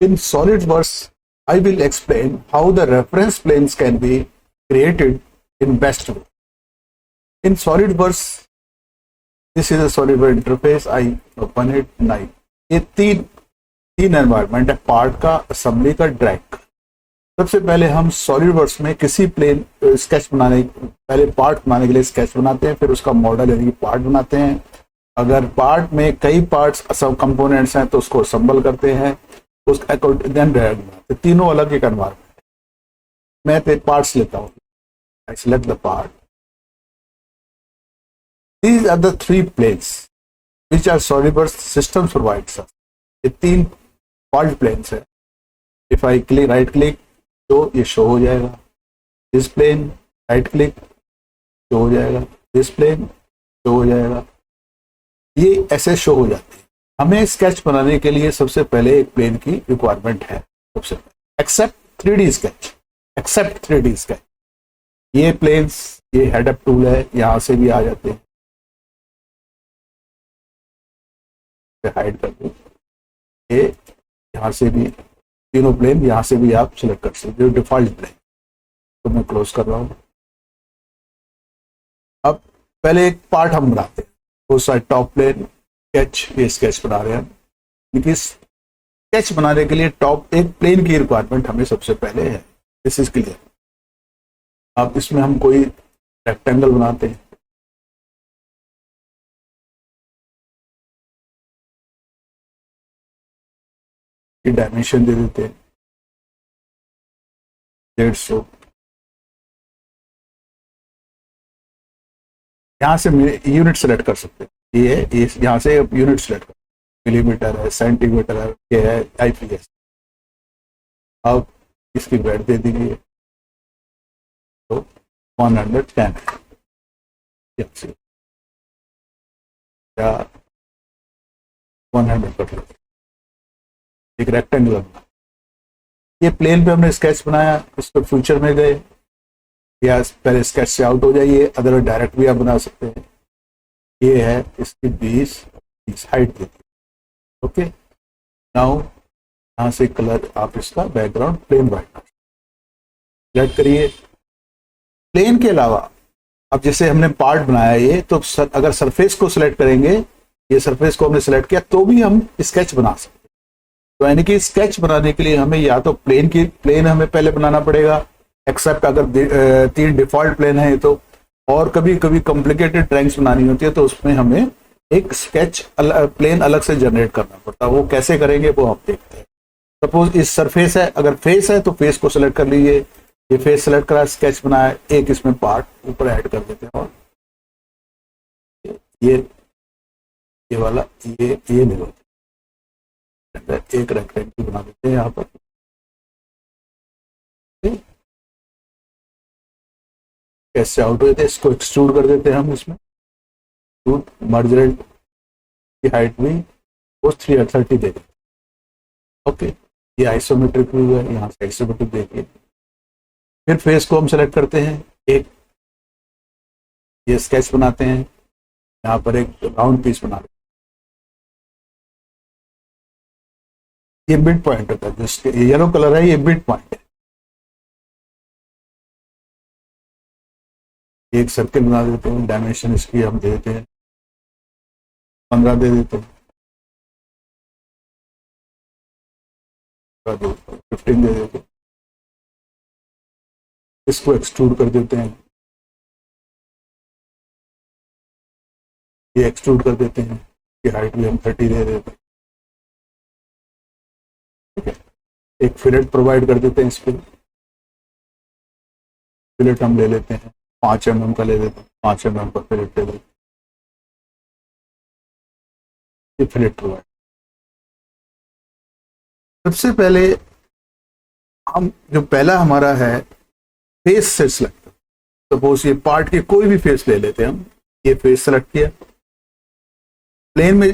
In SolidWorks, I will explain how the reference planes can be created in best way. In SolidWorks, this is a SolidWorks interface. I open it now. ये तीन environment है, part का, assembly का, drag का। सबसे पहले हम SolidWorks में किसी प्लेन स्केच बनाने, पहले पार्ट बनाने के लिए स्केच बनाते हैं, फिर उसका मॉडल यानी कि पार्ट बनाते हैं। अगर पार्ट में कई पार्ट्स कंपोनेंट्स हैं तो उसको असेंबल करते हैं, उसका अकॉर्डिंग देन ड्रैग बनाते हैं। तीनों अलग एक एनवायरमेंट है। मैं पार्ट्स लेता हूँ, आई select the part. These are the three planes which are SolidWorks systems provides us. ये तीन फॉल्ट प्लेन्स है। If I click right click तो ये शो हो जाएगा, this plane, right click show हो जाएगा, दिस प्लेन शो हो जाएगा। ये ऐसे शो हो जाते हैं। हमें स्केच बनाने के लिए सबसे पहले एक प्लेन की रिक्वायरमेंट है, सबसे पहले accept 3D sketch, accept 3D sketch. ये प्लेन्स, ये हेड अप टूल है, यहां से भी आ जाते हैं। हाइड कर दो, ये यहाँ से भी तीनों प्लेन यहाँ से भी आप सिलेक्ट कर सकते हो, डिफॉल्ट प्लेन। तो मैं क्लोज कर रहा हूँ। अब पहले एक पार्ट हम बनाते हैं, वो साइड टॉप प्लेन स्केच, ये स्केच बना रहे हैं हम। क्योंकि स्केच बनाने के लिए टॉप एक प्लेन की रिक्वायरमेंट हमें सबसे पहले है, दिस इज क्लियर। अब इसमें हम कोई रेक्टेंगल बनाते हैं, डायमेंशन दे देते हैं 150। यहां से यूनिट सेलेक्ट कर सकते हैं। ये है, यहां से यूनिट सेलेक्ट कर, मिलीमीटर है, सेंटीमीटर है, ये है IPS। अब इसकी वेट दे दीजिए तो 110 है या 100 कर लो। एक रेक्टेंगुलर, ये प्लेन पे हमने स्केच बनाया, इस पर फ्यूचर में गए, या पहले स्केच से आउट हो जाइए, अदरवाइज डायरेक्ट भी आप बना सकते हैं। ये है इसकी 20 हाइट देती है। ओके, नाउ यहाँ से कलर आप इसका बैकग्राउंड प्लेन वाइट सेलेक्ट करिए। प्लेन के अलावा अब जैसे हमने पार्ट बनाया ये, तो अगर सरफेस को सिलेक्ट करेंगे, ये सरफेस को हमने सिलेक्ट किया तो भी हम स्केच बना सकते हैं। तो यानी कि स्केच बनाने के लिए हमें या तो प्लेन हमें पहले बनाना पड़ेगा, एक्सेप्ट अगर 3 डिफॉल्ट प्लेन है तो, और कभी कभी कॉम्प्लिकेटेड ड्राइंग्स बनानी होती है तो उसमें हमें एक स्केच प्लेन अलग से जनरेट करना पड़ता है। वो कैसे करेंगे वो आप देखते हैं। सपोज इस सरफेस है, अगर फेस है तो फेस को सिलेक्ट कर लीजिए, ये फेस सेलेक्ट करा, स्केच बनाया, एक इसमें पार्ट ऊपर ऐड कर देते हैं, और ये वाला ये नहीं होता, एक रेक्टेंगल बना देते हैं यहाँ पर। कैसे आउट होते हैं, इसको एक्सट्रूड कर देते हैं हम। इसमें मर्जरेंट की हाइट भी वो 330 दे देते हैं। ओके, ये आइसोमेट्रिक व्यू है, यहाँ से आइसोमेट्रिक देखिए। फिर फेस को हम सेलेक्ट करते हैं, एक ये स्केच बनाते हैं, यहाँ पर एक राउंड पीस बना देते हैं। ये मिड पॉइंट होता है, जिसके येलो कलर है, ये मिड पॉइंट है। एक सर्किल बना देते हैं, डायमेंशन इसकी हम दे देते हैं 15 दे देते हैं, 15 दे देते हैं। इसको एक्सट्रूड कर देते हैं, ये एक्सट्रूड कर देते हैं, ये हाइट भी हम 30 दे देते हैं। एक फिलेट प्रोवाइड कर देते हैं, इस पर फिलेट हम ले लेते हैं 5 mm का ले लेते हैं, 5 mm का फिलेट ले लेते हैं, ये फिलेट प्रोवाइड। सबसे पहले हम जो पहला हमारा है फेस से सिलेक्ट, सपोज ये पार्ट के कोई भी फेस ले लेते हैं हम, ये फेस सेलेक्ट किया, प्लेन में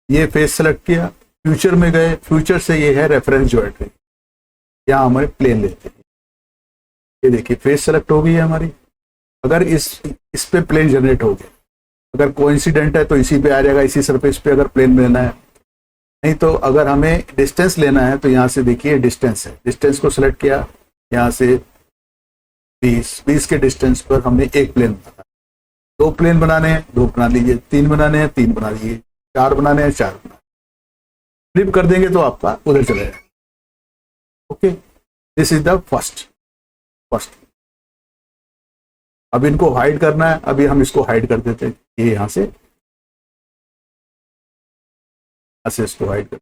ये फेस सेलेक्ट किया, फ्यूचर में गए, फ्यूचर से ये है रेफरेंस ज्योमेट्री, यहाँ हमारे प्लेन लेते हैं। ये देखिए फेस सेलेक्ट हो गई है हमारी। अगर इस पे प्लेन जनरेट हो गया, अगर कोइंसिडेंट है तो इसी पे आ जाएगा, इसी सरफेस पे अगर प्लेन लेना है, नहीं तो अगर हमें डिस्टेंस लेना है तो यहाँ से देखिए डिस्टेंस है, डिस्टेंस को सिलेक्ट किया, यहाँ से 20 के डिस्टेंस पर हमने एक प्लेन बनाना, 2 प्लेन बनाने हैं 2 बना लीजिए, 3 बनाने हैं 3 बना लीजिए, 4 बनाने हैं 4 बना, फ्लिप कर देंगे तो आपका उधर चला जाएगा। Okay, this is the first. अब इनको हाइड करना है, अभी हम इसको हाइड कर देते हैं, ये यहां से इसको हाइड कर।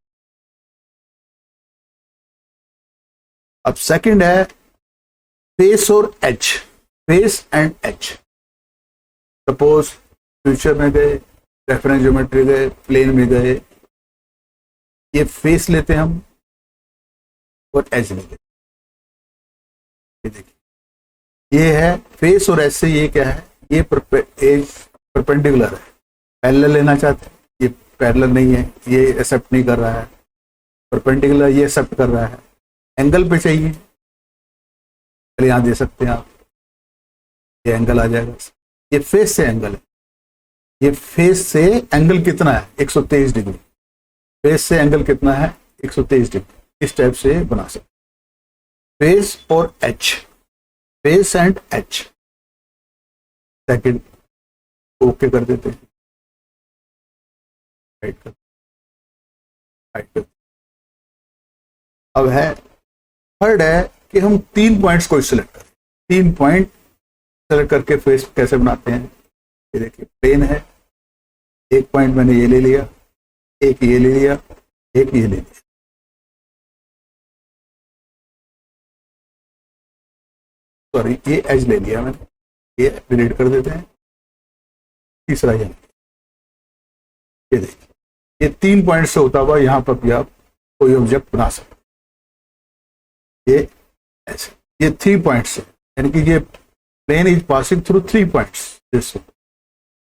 अब सेकंड है फेस और edge, face and edge. Suppose future में गए, रेफरेंस ज्योमेट्री गए, प्लेन में गए, ये फेस लेते हैं हम और एज लेते हैं। ये देखिए ये है फेस और एज से, ये क्या है, ये एज परपेंडिकुलर है, पैरेलल लेना चाहते हैं, ये पैरेलल नहीं है, ये एक्सेप्ट नहीं कर रहा है, परपेंडिकुलर ये एक्सेप्ट कर रहा है, एंगल पे चाहिए, चलिए यहां दे सकते हैं आप, ये एंगल आ जाएगा, ये फेस से एंगल है, ये फेस से एंगल कितना है 123 डिग्री, फेस से एंगल कितना है 123 डिग्री, इस टाइप से बना सकते फेस और H, face and H. Second okay कर देते हैं, हाइड कर, अब है थर्ड है कि हम 3 पॉइंट्स को सिलेक्ट करें, 3 पॉइंट सेलेक्ट करके फेस कैसे बनाते हैं। ये देखिए प्लेन है, एक पॉइंट मैंने ये ले लिया, एक ये ले लिया, एक ये ले लिया, सॉरी ये एज ले लिया मैंने, ये डिलीट कर देते हैं। तीसरा ये देखिए, ये 3 पॉइंट से होता हुआ यहां पर भी आप कोई ऑब्जेक्ट बना सकते, ये ऐसे, ये 3 पॉइंट्स है, यानी कि ये plane is passing through 3 points,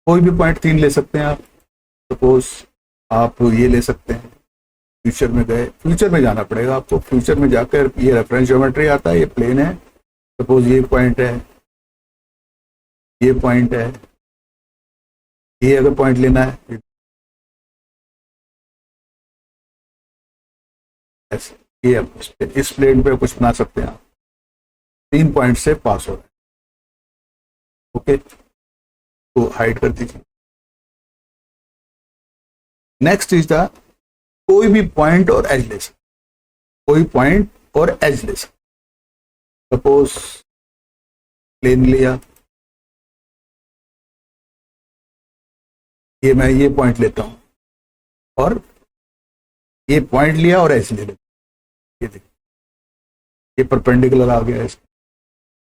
कोई भी पॉइंट 3 ले सकते हैं आप। सपोज आप ये ले सकते हैं, फ्यूचर में गए, फ्यूचर में जाना पड़ेगा आपको, फ्यूचर में जाकर ये रेफरेंस ज्योमेट्री आता है, ये प्लेन है, सपोज ये पॉइंट है, ये पॉइंट है, ये अगर पॉइंट लेना है ऐसे, ये इस प्लेन पे कुछ बना सकते हैं आप, 3 पॉइंट से पास हो रहा है। ओके, तो हाइड कर दीजिए। नेक्स्ट इज द कोई भी पॉइंट और एज ले सकते, कोई पॉइंट और एज ले सकते। सपोज प्लेन लिया, ये मैं ये पॉइंट लेता हूं और ये पॉइंट लिया और एज ले लेता, ये देखिए ये परपेंडिकुलर आ गया, इसका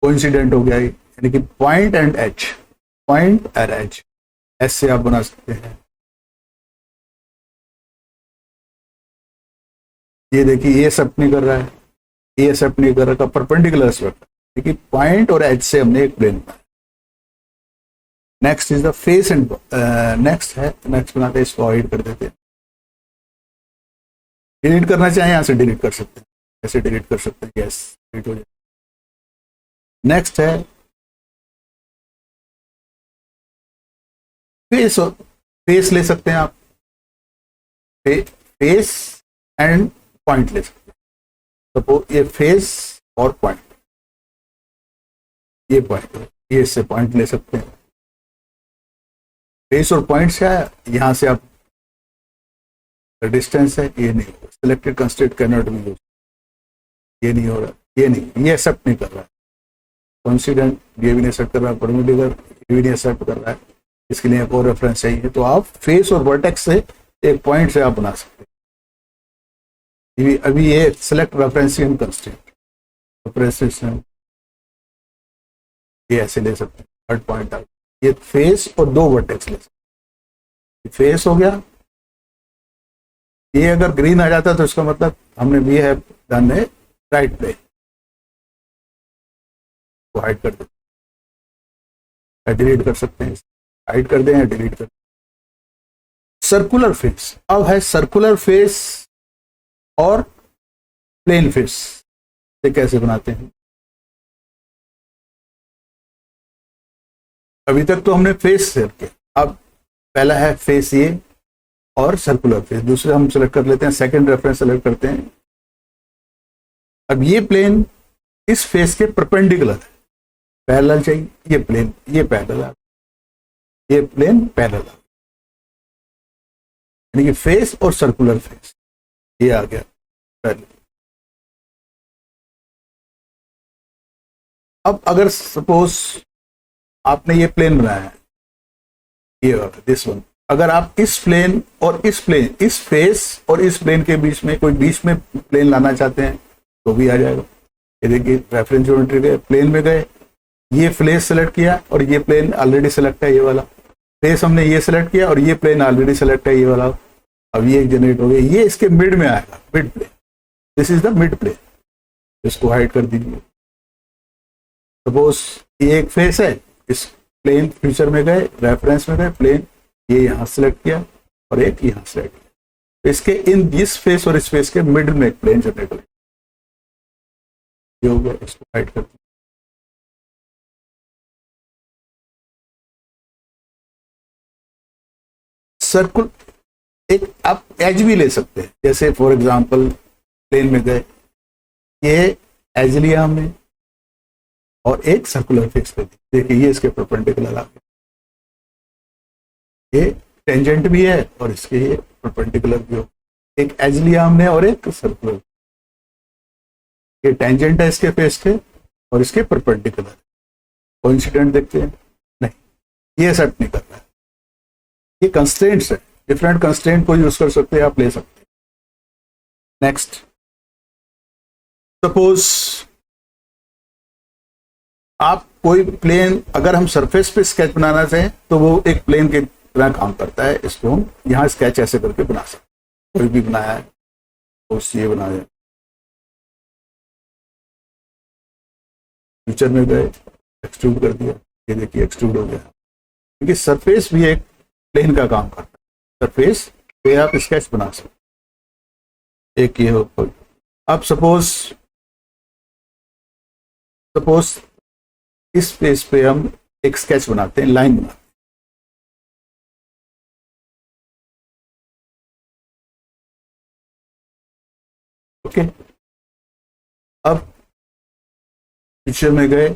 कोइंसिडेंट हो गया, यानी कि point and edge, point and edge ऐसे आप बना सकते हैं। ये देखिए ये एक्सेप्ट नहीं कर रहा है, ये एक्सेप्ट नहीं कर रहा था, परपेंडिकुलर एक्सेप्ट, देखिए पॉइंट और एज से हमने एक प्लेन बनाया। Next is the face and next है, नेक्स्ट बनाते हैं, इसको हाइड कर देते हैं। डिलीट करना चाहें यहां से डिलीट कर सकते हैं, ऐसे डिलीट कर सकते हैं, यस डिलीट हो जाए। नेक्स्ट है फेस, और फेस ले सकते हैं आप, फेस एंड पॉइंट ले सकते हैं। सपोज ये फेस और पॉइंट, ये पॉइंट, ये इससे पॉइंट ले सकते हैं। फेस और पॉइंट से यहां से आप डिस्टेंस है, ये नहीं होगा, selected constraint can not be used, ये नहीं हो रहा, ये नहीं, ये एक्सेप्ट नहीं कर रहा है, कॉन्सिडेंट ये भी नहीं एक्सेप्ट कर रहा है, परमिटिगर ये भी नहीं एक्सेप्ट कर रहा है, इसके लिए एक और रेफरेंस चाहिए। तो आप फेस और वर्टेक्स से एक पॉइंट से आप बना सकते हैं। अभी ये सिलेक्ट रेफरेंशियल कंस्ट्रेंट, रेफरेंस ये ऐसे ले सकते हैं, थर्ड पॉइंट आप, ये फेस और 2 वर्टेक्स ले सकते, फेस हो गया, ये अगर ग्रीन आ जाता तो इसका मतलब हमने भी है डन है राइट पे, तो हाइड कर देते, डिलीट कर सकते हैं, हाइड कर दें या डिलीट कर। सर्कुलर फेस, अब है सर्कुलर फेस और प्लेन फेस से कैसे बनाते हैं। अभी तक तो हमने फेस से किया, अब पहला है फेस, ये और सर्कुलर फेस। दूसरे हम सेलेक्ट कर लेते हैं, सेकंड रेफरेंस सेलेक्ट करते हैं। अब ये प्लेन इस फेस के परपेंडिकुलर है, पैरेलल चाहिए, ये प्लेन ये पैरेलल, ये प्लेन पैरेलल, यानी कि फेस और सर्कुलर फेस ये आ गया पैरेलल। अब अगर सपोज आपने ये प्लेन बनाया है, ये दिस वन, अगर आप इस प्लेन और इस प्लेन, इस फेस और इस प्लेन के बीच में कोई बीच में प्लेन लाना चाहते हैं तो भी आ जाएगा। ये देखिए रेफरेंस ज्योमेट्री गए, प्लेन में गए, ये फेस सेलेक्ट किया और ये प्लेन ऑलरेडी सेलेक्ट है, ये वाला फेस हमने ये सेलेक्ट किया और ये प्लेन ऑलरेडी सेलेक्ट है, ये वाला। अब ये जनरेट हो गया, ये इसके मिड में आएगा, mid plane, this is the mid plane. इसको हाइड कर दीजिए। सपोज ये एक फेस है, इस प्लेन फ्यूचर में गए, रेफरेंस में गए, प्लेन ये यहाँ सेलेक्ट किया और एक यहाँ सेलेक्ट किया, तो इसके इन दिस फेस और इस फेस के मिड में एक प्लेन जनरेट हो गया। इसको हाइड कर दीजिए। सर्कुल एक आप एज भी ले सकते हैं, जैसे फॉर एग्जांपल प्लेन में गए, ये एज लिया हमने और एक सर्कुलर फेस पे देखिए, ये इसके परपेंडिकुलर आ गया, ये टेंजेंट भी है और इसके ये परपेंडिकुलर भी हो। एक एज लिया हमने और एक सर्कुलर, ये टेंजेंट है इसके फेस के और इसके परपेंडिकुलर। कोइंसिडेंट देखते हैं, नहीं ये सेट नहीं कर रहा है। ये कंस्ट्रेंट्स है, डिफरेंट कंस्ट्रेंट को यूज कर सकते हैं, आप ले सकते हैं। नेक्स्ट, सपोज आप कोई प्लेन, अगर हम सरफेस पे स्केच बनाना चाहें तो वो एक प्लेन के तरह काम करता है। इसको हम यहाँ स्केच ऐसे करके बना सकते हैं। कोई भी बनाया है तो ये बनाया, फ्यूचर में गए, एक्सट्रूड कर दिया, ये देखिए एक्सट्रूड हो गया, क्योंकि सरफेस भी एक प्लेन का काम करता है। सरफेस पे आप स्केच बना सकते। एक ये हो, अब सपोज इस पेज पे हम एक स्केच बनाते हैं, लाइन बनाते हैं। ओके, अब फ्यूचर में गए,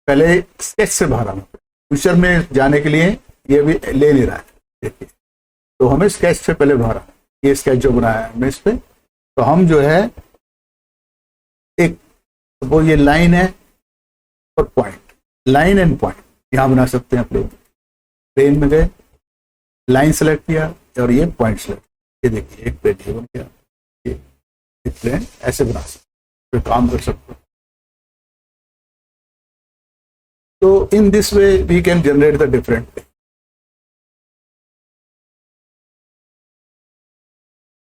पहले स्केच से बाहर आना, फ्यूचर में जाने के लिए ये भी ले नहीं रहा है, देखिए, तो हमें स्केच से पहले बाहर आना। ये स्केच जो बनाया है हमने इस पे, तो हम जो है एक वो ये लाइन है और पॉइंट, लाइन एंड पॉइंट यहां बना सकते हैं। प्लेन, प्लेन में गए, लाइन सेलेक्ट किया और ये पॉइंट सेलेक्ट, ये देखिए एक प्लेन ये बन गया, ये एक प्लेन ऐसे बना सकते, फिर काम कर सकते हैं। तो in this way we can generate the different plane.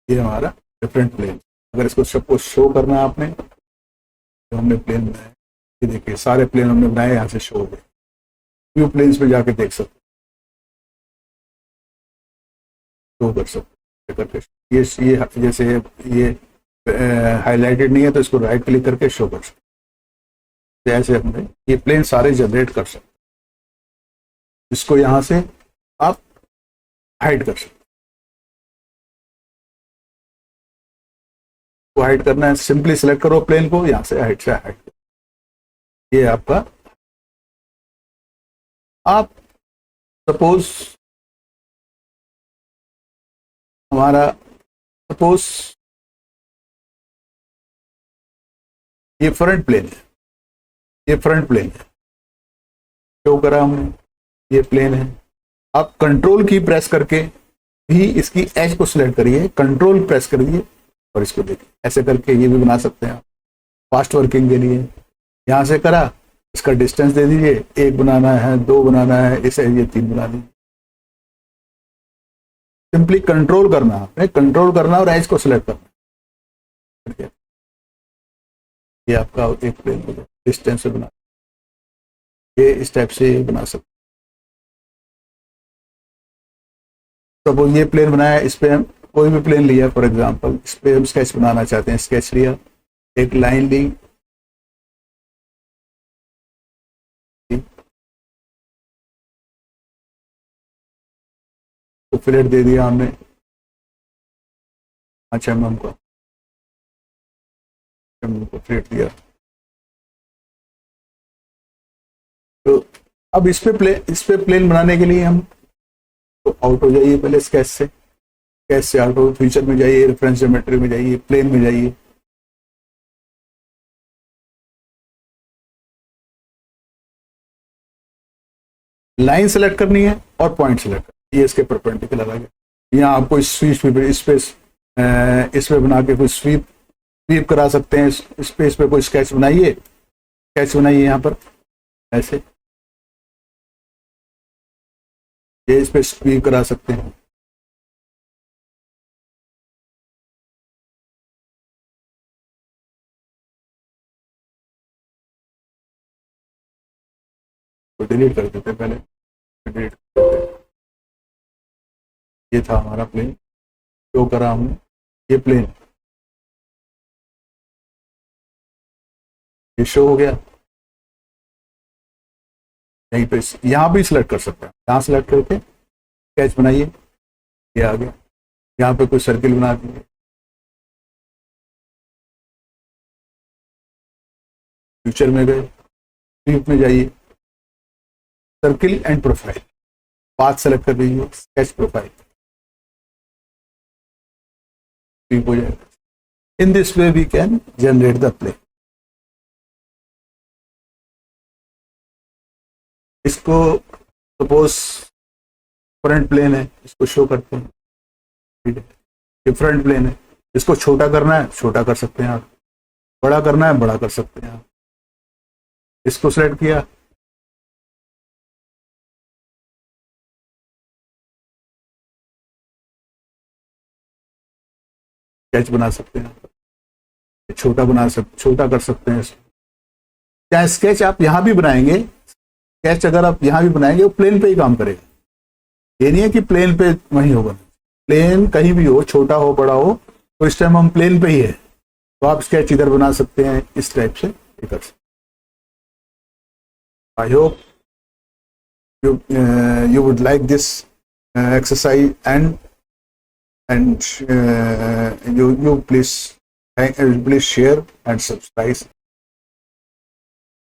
ये हमारा डिफरेंट प्लेन। अगर इसको सबको शो करना है आपने, तो हमने प्लेन बनाया, ये देखिए सारे प्लेन हमने बनाए, यहाँ से शो हो गए। व्यू प्लेन्स में जाके देख सकते, शो कर सकते करके। ये जैसे ये हाईलाइटेड नहीं है तो इसको राइट क्लिक करके शो कर सकते। ऐसे हमने ये प्लेन सारे जनरेट कर सकते, इसको यहाँ से आप हाइड कर सकते। को हाइड करना है, सिंपली सिलेक्ट करो प्लेन को, यहाँ से हाइड करो। ये आपका, आप सपोज हमारा, सपोज ये फ्रंट प्लेन है, ये फ्रंट प्लेन है, शो करा हमने, ये प्लेन है। आप कंट्रोल की प्रेस करके भी इसकी एज को सिलेक्ट करिए, कंट्रोल प्रेस करिए और इसको देखिए, ऐसे करके ये भी बना सकते हैं आप फास्ट वर्किंग के लिए। यहां से करा, इसका डिस्टेंस दे दीजिए, एक बनाना है, दो बनाना है, इसे ये तीन बना दीजिए। सिंपली कंट्रोल करना, आपने कंट्रोल करना और एज को सिलेक्ट करना। ये आपका एक प्लेन हो गया, डिस्टेंस से बना, ये इस टाइप से बना सकते। सपोज ये प्लेन बनाया, इस पे हम कोई भी प्लेन लिया, फॉर एग्जांपल इस पे हम स्केच बनाना चाहते हैं, स्केच लिया, एक लाइन ली, तो फिलेट दे दिया हमने 5 mm का, को फिलेट दिया। तो अब इस पे प्लेन बनाने के लिए हम तो आउट हो जाइए पहले स्केच से आउट हो, फीचर में जाइए, रेफरेंस ज्योमेट्री में जाइए, प्लेन में जाइए। लाइन सेलेक्ट करनी है और पॉइंट सेलेक्ट करनी है, ये इसके परपेंडिकुलर आ गया। यहाँ आपको इस पे बना के कोई स्वीप करा सकते हैं। इस पे कोई स्केच बनाइए, यहाँ पर ऐसे, ये इस पे स्वीप करा सकते हैं। तो डिलीट कर देते पहले, डिलीट कर देते। ये था हमारा प्लेन, शो करा हमने, ये प्लेन ये शो हो गया। यहीं पे यहाँ भी सिलेक्ट कर सकते हैं, यहाँ सिलेक्ट करके स्केच बनाइए, ये आ गया। यहाँ पे कोई सर्किल बना दीजिए, फ्यूचर में गए, स्वीप में जाइए, circle and profile, path select कर दीजिए, स्केच प्रोफाइल, स्वीप हो जाएगा। In this way we can generate the plane. इसको सपोज फ्रंट प्लेन है, इसको शो करते हैं, ठीक है, ये फ्रंट प्लेन है। इसको छोटा करना है, छोटा कर सकते हैं आप, बड़ा करना है, बड़ा कर सकते हैं आप। इसको सेलेक्ट किया, स्केच बना सकते हैं, छोटा कर सकते हैं। चाहे स्केच आप यहां भी बनाएंगे, स्केच अगर आप यहां भी बनाएंगे वो प्लेन पे ही काम करेगा। ये नहीं है कि प्लेन पे वही होगा, प्लेन कहीं भी हो, छोटा हो बड़ा हो, तो इस टाइम हम प्लेन पे ही है, तो आप स्केच इधर बना सकते हैं, इस टाइप से ये कर सकते। I hope you would like this exercise, and you please share and subscribe